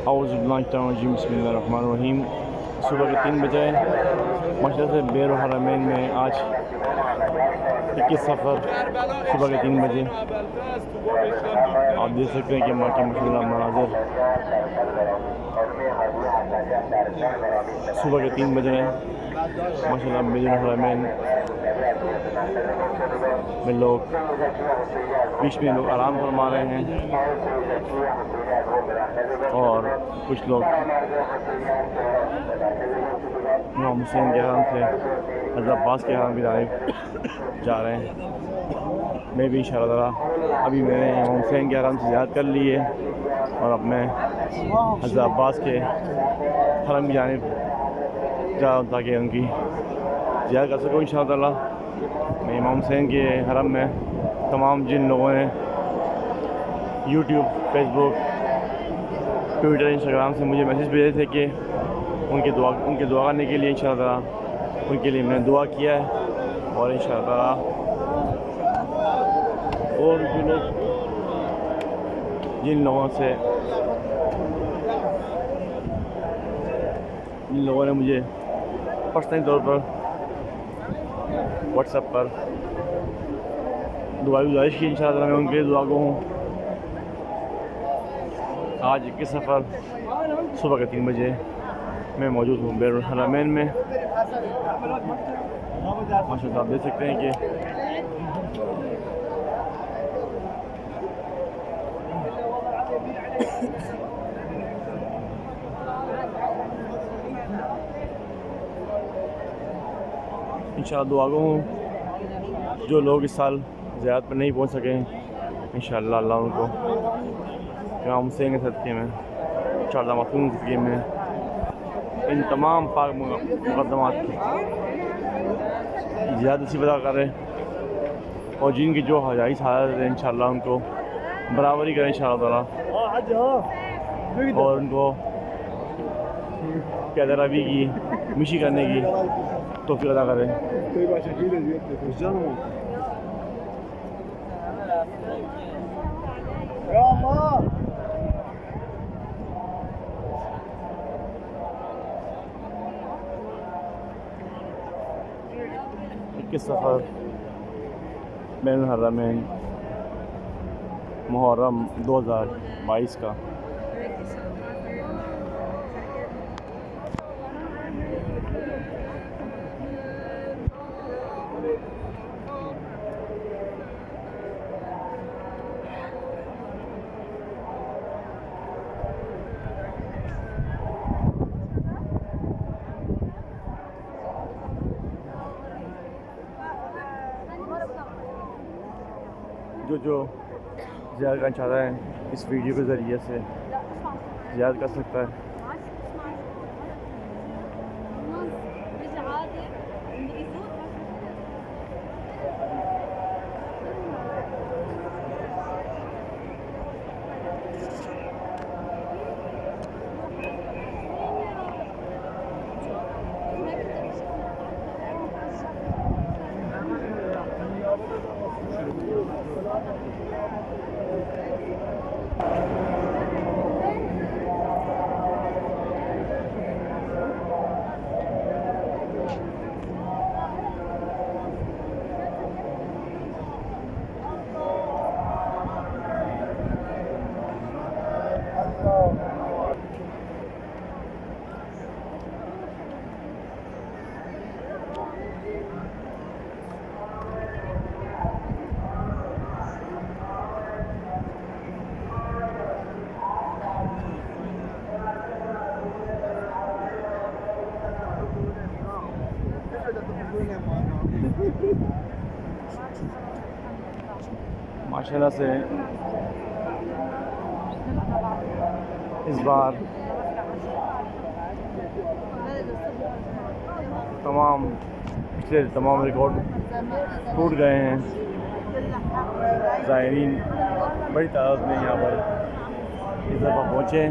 औज़ुबिल्लाहि बिस्मिल्लाहिर्रहमानिर्रहीम। सुबह के 3 बजे मस्जिद से बैनुल हरमैन में आज 21 सफ़र सुबह के 3 बजे आप देख सकते हैं कि माँ के माशाअल्लाह मनाज़िर सुबह के 3 बजे हैं माशाअल्लाह। बैनुल हरमैन में लोग बीच में लोग आराम फरमा रहे हैं और कुछ लोग इमाम हुसैन के हरम से हज़रत अब्बास के हरम की जानिब जा रहे हैं। मैं भी इंशाअल्लाह अभी मैंने इमाम हुसैन के हरम से ज़ियारत कर ली है और अब मैं हज़रत अब्बास के हरम की जानिब जा रहा हूँ ताकि उनकी ज़ियारत कर सकूँ इंशाअल्लाह। मैं इमाम हुसैन के हरम में तमाम जिन लोगों ने यूट्यूब, फेसबुक, ट्विटर, इंस्टाग्राम से मुझे मैसेज भेजे थे कि उनके दुआ करने के लिए इंशाअल्लाह उनके लिए मैंने दुआ किया है और इंशाअल्लाह और जो लोग जिन लोगों ने मुझे पर्सनली तौर पर व्हाट्सएप पर दुआ की गुजारिश की इंशाअल्लाह मैं उनके लिए दुआ को हूँ। आज 21 सफ़र सुबह के 3 बजे मैं मौजूद हूँ बैनुल हरमैन में माशाअल्लाह। आप देख सकते हैं कि इंशाअल्लाह दुआ को हूँ जो लोग इस साल ज़ियारत पर नहीं पहुँच सके इंशाअल्लाह अल्लाह उनको इमाम हुसैन के सदक़े में इंशाअल्लाह मासूम सदक़े में इन तमाम पाक मुक़द्दमात की ज़ियारत नसीब अता करे और जिनकी जो हजाई हालत है इंशाअल्लाह उनको बराबरी करें इंशाअल्लाह और उनको कैदराबी की मिशी करने की तौफ़ीक़ अता करें। 21 सफ़र बैनुल हरमैन मुहर्रम 2022 का। जो ज़ियारत करना चाहता है इस वीडियो के ज़रिए से ज़ियारत कर सकता है। माशाल्लाह से इस बार पिछले तमाम रिकॉर्ड टूट गए हैं। ज़ायरीन बड़ी तादाद में यहाँ पर इस दफ़ा पहुँचे।